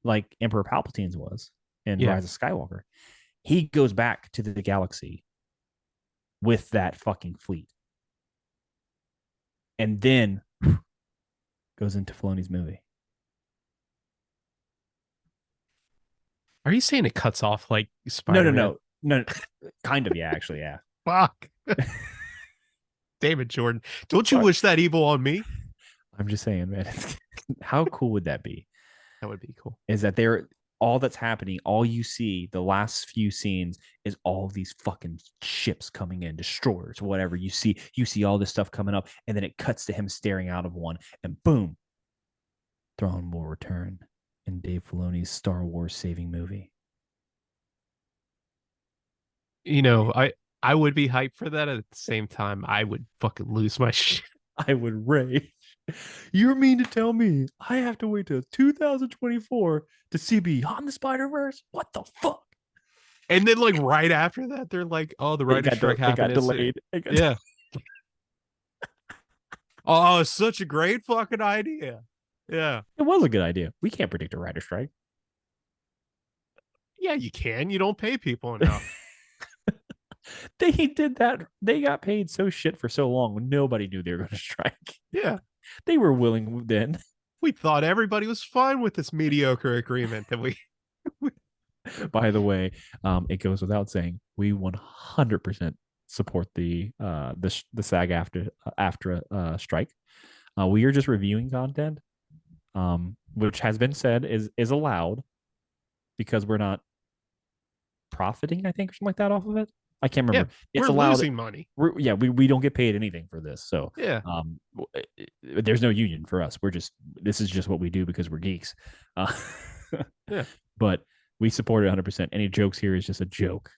like Emperor Palpatine's was in
Yeah.
Rise of Skywalker, he goes back to the galaxy with that fucking fleet. And then goes into Filoni's movie.
Are you saying it cuts off like
No, no,
Spider Man?
no. No, kind of, yeah, actually, yeah.
Fuck. David Jordan. Don't you
Fuck.
wish that evil on me?
I'm just saying, man. How cool would that be?
That would be cool.
Is that they're all that's happening, all you see, the last few scenes is all of these fucking ships coming in, destroyers, whatever. You see all this stuff coming up, and then it cuts to him staring out of one, and boom, Thrawn will return in Dave Filoni's Star Wars saving movie.
I would be hyped for that. At the same time, I would fucking lose my shit.
I would rage. You mean to tell me I have to wait till 2024 to see Beyond the Spider Verse? What the fuck?
And then like right after that, they're like, "Oh, the writer's strike
It
happened."
got delayed.
Yeah. Oh, it's such a great fucking idea. Yeah.
It was a good idea. We can't predict a writer strike.
Yeah, you can. You don't pay people enough.
They did that. They got paid so shit for so long when nobody knew they were going to strike.
Yeah.
They were willing then.
We thought everybody was fine with this mediocre agreement that we
By the way, it goes without saying we 100% support the SAG after strike. We are just reviewing content, which has been said is allowed because we're not profiting, I think, or something like that off of it. I can't
Yeah,
remember. It's
we're
allowed.
losing money.
Yeah, we don't get paid anything for this. So
Yeah,
there's no union for us. This is just what we do because we're geeks. Uh,
yeah.
but we support it 100%. Any jokes here is just a joke.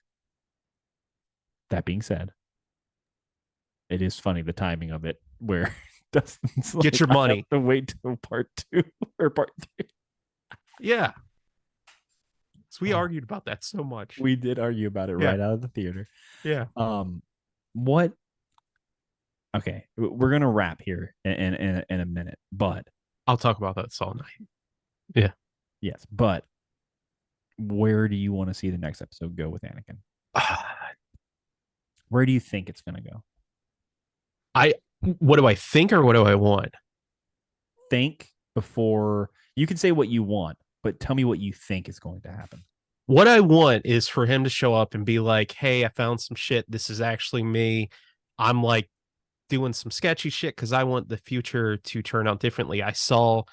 That being said, it is funny the timing of it where Dustin's
Get
like,
your
I have
money.
to wait till part 2 or part 3.
Yeah. So we
Oh,
argued about that so much.
we did argue about it
Yeah,
right out of the theater.
yeah.
Um, what? Okay, we're gonna wrap here in a minute, but
I'll talk about that all night. Yeah.
yes, but where do you want to see the next episode go with Anakin? Where do you think it's gonna go?
I what do I think or what do I want?
Think before you can say what you want, but tell me what you think is going to happen.
What I want is for him to show up and be like, "Hey, I found some shit. This is actually me. I'm like doing some sketchy shit because I want the future to turn out differently. I saw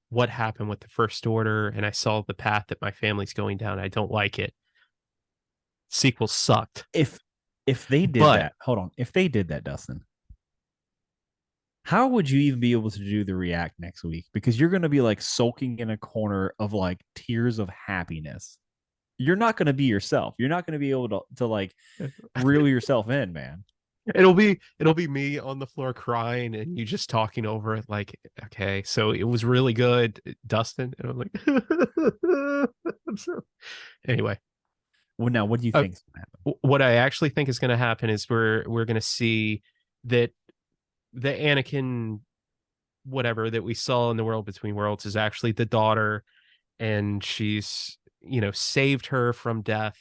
what happened with the First Order and I saw the path that my family's going down. I don't like it. Sequel sucked.
If they did
But
that, hold on. If they did that, Dustin, how would you even be able to do the react next week? Because you're going to be like sulking in a corner of like tears of happiness. You're not going to be yourself. You're not going to be able to like reel yourself in, man.
it'll be me on the floor crying and you just talking over it like, okay, so it was really good, Dustin. And I'm like, anyway,
Well, now what do you
uh,
think is going to happen?
what I actually think is going to happen is we're going to see that the Anakin whatever that we saw in the World Between Worlds is actually the daughter, and she's saved her from death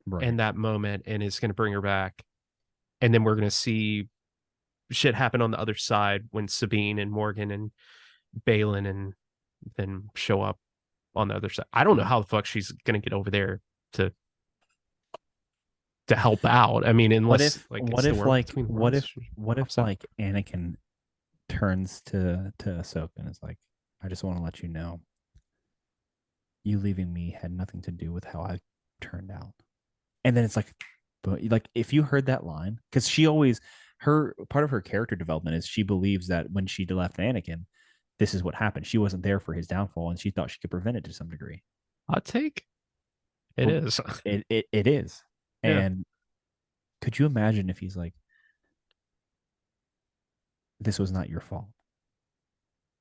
Right.
in that moment and is going to bring her back. And then we're going to see shit happen on the other side when Sabine and Morgan and Balin and then show up on the other side. I don't know how the fuck she's going to get over there to help out. I mean,
What
unless
if
like
what
it's the
if
World
like
Between
what
Worlds.
if what if
Pops out.
like Anakin turns to Ahsoka and is like, I just want to let you know, you leaving me had nothing to do with how I turned out. And then it's like, but like if you heard that line, because she always her part of her character development is she believes that when she left Anakin, this is what happened. She wasn't there for his downfall, and she thought she could prevent it to some degree.
Hot take. It
But
is.
it is.
Yeah.
And could you imagine if he's like, this was not your fault?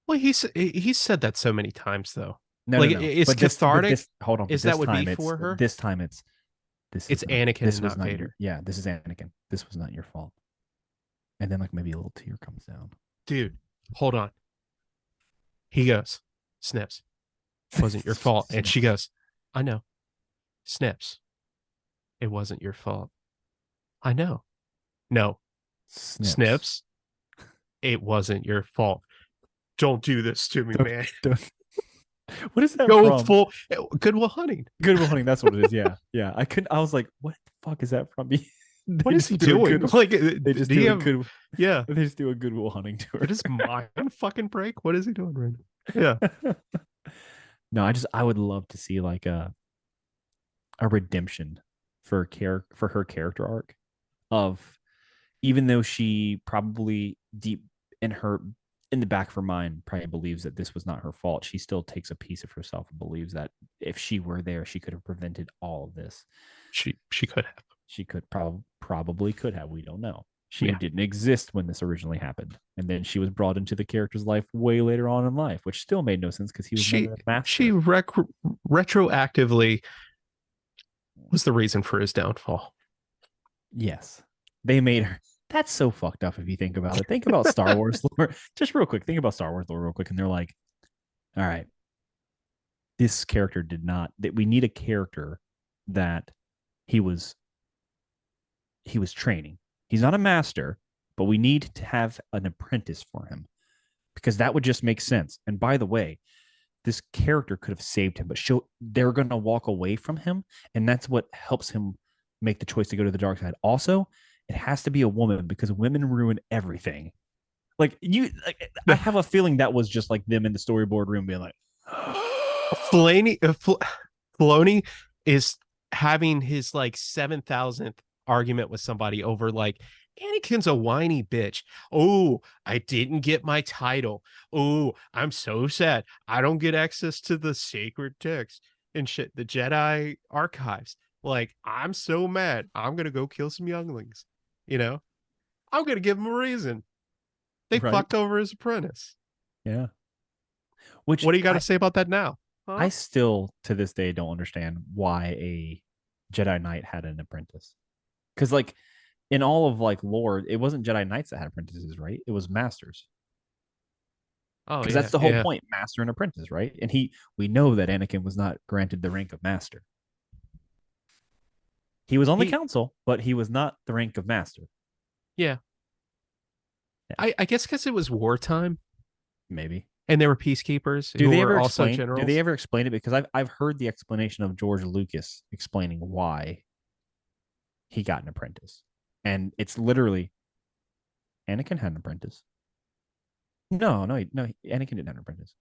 Well, he's said that so many times though.
No, no,
Like
no.
it's
But
cathartic.
this hold on. But
Is that
this
would be
time
for her?
it's this
It's
is not
Anakin
this
and
was
not
not your
Vader.
yeah, this is Anakin. This was not your fault. And then like maybe a little tear comes down.
Dude, hold on. He goes, Snips, wasn't your fault. And she goes, I know. Snips, it wasn't your fault. I know. No,
Snips.
Snips, it wasn't your fault. Don't do this to me,
Don't,
man.
don't. What is that
Go
from?
full Good Will Hunting.
Good Will Hunting. That's what it is. Yeah, yeah. I couldn't. I was like, what the fuck is that from?
What
They
is he
just do a
doing?
good.
Like,
They just
do you
do a
have,
good.
yeah.
They just do a Good Will Hunting
Did
tour.
his mind fucking break? What is he doing right now? Yeah.
No, I would love to see like a redemption for her character arc of, even though she probably deep in the back of her mind probably believes that this was not her fault, she still takes a piece of herself and believes that if she were there, she could have prevented all of this.
She could have.
She could probably could have. We don't know. She
Yeah.
didn't exist when this originally happened, and then she was brought into the character's life way later on in life, which still made no sense because he was
She
never a
she
master.
retroactively was the reason for his downfall.
Yes, they made her. That's so fucked up if you think about it. Think about Star Wars lore. Just real quick. Think about Star Wars lore real quick, and they're like, all right, this character did not. That we need a character that he was training. He's not a master, but we need to have an apprentice for him because that would just make sense. And by the way, this character could have saved him, but they're going to walk away from him, and that's what helps him make the choice to go to the dark side. Also, it has to be a woman because women ruin everything. I have a feeling that was just like them in the storyboard room being like,
Filoni is having his like 7,000th argument with somebody over like Anakin's a whiny bitch. Oh, I didn't get my title. Oh, I'm so sad. I don't get access to the sacred text and shit, the Jedi archives. Like, I'm so mad. I'm gonna go kill some younglings. You know, I'm gonna give him a reason. They
Right.
fucked over his apprentice.
Yeah. Which
What do you got to
I
say about that now?
I
Huh?
still to this day don't understand why a Jedi Knight had an apprentice. Because like in all of like lore, it wasn't Jedi Knights that had apprentices, right? It was masters.
Oh
Because that's
yeah,
the whole
yeah.
point, master and apprentice, right? And we know that Anakin was not granted the rank of master. He was on the
He
council, but he was not the rank of master.
yeah.
Yeah,
I guess because it was wartime
maybe.
and there were peacekeepers
Do
who
they
were
ever
also
explain? Do they
generals.
ever explain it? Because I've heard the explanation of George Lucas explaining why he got an apprentice, and it's literally Anakin had an apprentice. No. Anakin didn't have an apprentice.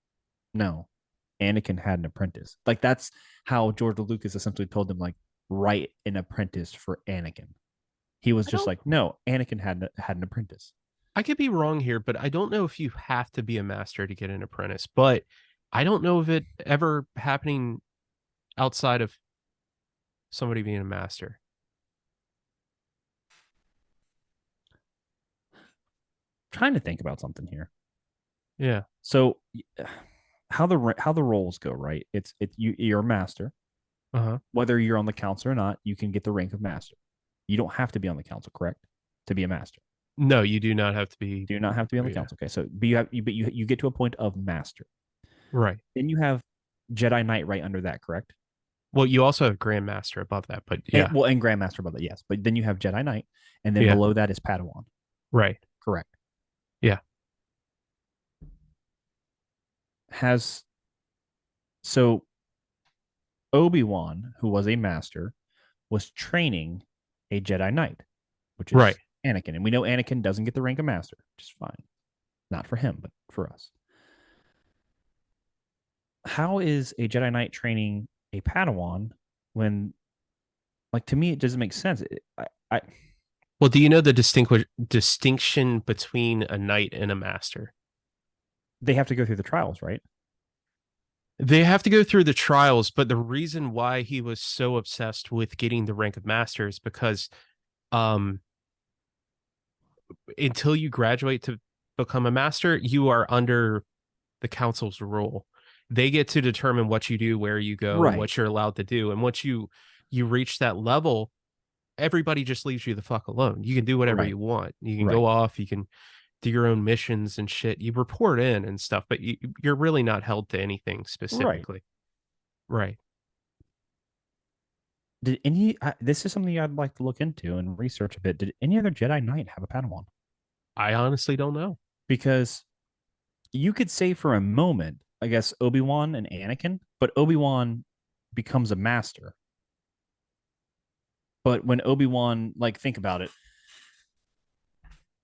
No, Anakin had an apprentice. Like that's how George Lucas essentially told them, like, write an apprentice for Anakin. He was
I
just
don't.
like, no, Anakin had an apprentice.
I could be wrong here, but I don't know if you have to be a master to get an apprentice. But I don't know of it ever happening outside of somebody being a master.
I'm trying to think about something here.
Yeah.
So, how the roles go, right? You're a master.
Uh huh.
Whether you're on the council or not, you can get the rank of master. You don't have to be on the council, correct, to be a master.
No, you do not have to be.
Do not have to be on the
Yeah.
council. Okay, so but you get to a point of master.
Right.
Then you have Jedi Knight right under that, correct?
Well, you also have grandmaster above that, but yeah.
And Grandmaster above that, yes. But then you have Jedi Knight, and then
Yeah.
below that is Padawan,
Right.
correct?
Yeah.
Has so Obi-Wan, who was a master, was training a Jedi Knight, which
Right.
is Anakin. And we know Anakin doesn't get the rank of master, which is fine. Not for him, but for us. How is a Jedi Knight training a Padawan when, like, to me, it doesn't make sense?
Well, do you know the distinction between a knight and a master?
They have to go through the trials, right?
They have to go through the trials, but the reason why he was so obsessed with getting the rank of master is because um until you graduate to become a master, you are under the council's rule. They get to determine what you do, where you go, and
Right,
what you're allowed to do. And once you reach that level, everybody just leaves you the fuck alone. You can do whatever
right,
you want. You can
right,
go off, you can do your own missions and shit. You report in and stuff, but you're really not held to anything
right.
specifically. Right.
Did any? This is something I'd like to look into and research a bit. Did any other Jedi Knight have a Padawan?
I honestly don't know.
Because you could say for a moment, I guess Obi-Wan and Anakin, but Obi-Wan becomes a master. But when Obi-Wan, like, think about it,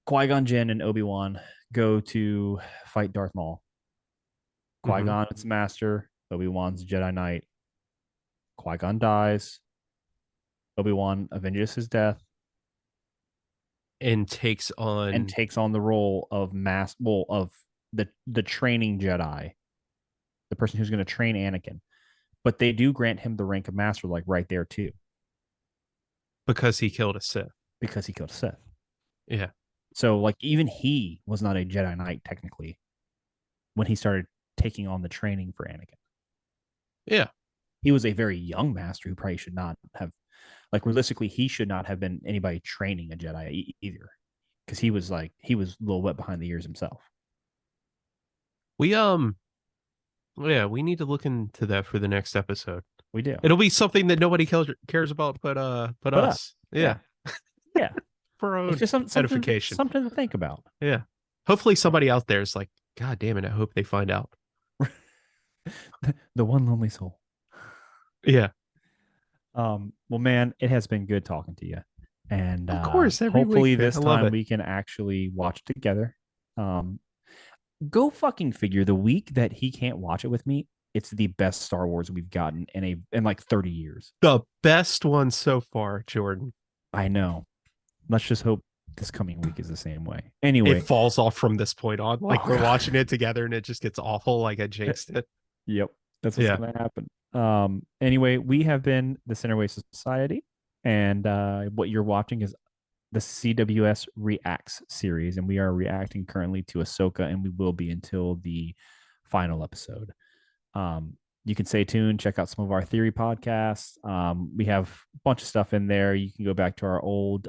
Qui-Gon Jinn and Obi-Wan go to fight Darth Maul.
Hmm.
Qui-Gon is master. Obi-Wan's Jedi Knight. Qui-Gon dies. Obi-Wan avenges his death
And takes
and
on
takes on the role of of the training Jedi, the person who's going to train Anakin. But they do grant him the rank of master, like right there too,
because he killed a Sith.
because he killed Sith.
Yeah.
So like even he was not a Jedi Knight technically when he started taking on the training for Anakin.
Yeah.
He was a very young master who probably should not have, like, realistically, he should not have been anybody training a Jedi either, because he was a little wet behind the ears himself.
We yeah, we need to look into that for the next episode.
We do,
It'll be something that nobody cares about but
but us,
us. Yeah.
yeah, yeah.
For our
It's
own
just
edification.
something to think about.
Yeah. Hopefully somebody out there is like, God damn it, I hope they find out.
The one lonely soul.
Yeah.
Well, man, it has been good talking to you, and
Of course, every
hopefully
week, man.
this
I love
time
it.
we can actually watch together. Um, Go fucking figure. The week that he can't watch it with me it's the best Star Wars we've gotten in like 30 years.
The best one so far, Jordan.
I know. Let's just hope this coming week is the same way.
It
Anyway,
falls off from this point on. Like
oh
we're
god.
watching it together and it just gets awful. Like I jinxed it.
Yep, that's what's
Yeah.
going to happen. Anyway, we have been the Centerway Society, and what you're watching is the CWS Reacts series, and we are reacting currently to Ahsoka, and we will be until the final episode. You can stay tuned, check out some of our theory podcasts. We have a bunch of stuff in there. You can go back to our old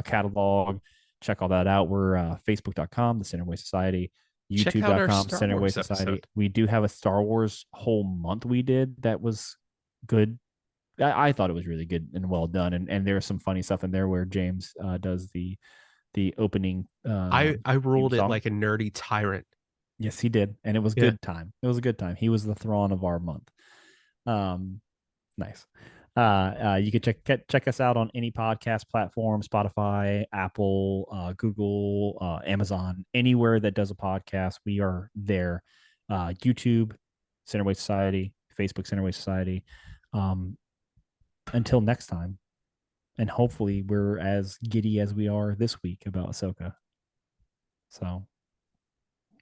catalog, check all that out. We're facebook.com, the Centerway Society,
Check out our
youtube.com,
Star
Centerway
Wars
Society.
episode.
We do have a Star Wars whole month we did that was good. I thought it was really good and well done. And there's some funny stuff in there where James does the opening
I
theme
ruled it
song.
like a nerdy tyrant.
Yes, he did, and it was
Yeah.
good time. It was a good time. He was the Thrawn of our month. Um, nice. You can check us out on any podcast platform: Spotify, Apple, Google, Amazon, anywhere that does a podcast. We are there. YouTube, Centerway Society, Facebook, Centerway Society. Um, until next time, and hopefully we're as giddy as we are this week about Ahsoka. So,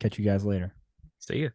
catch you guys later.
See ya.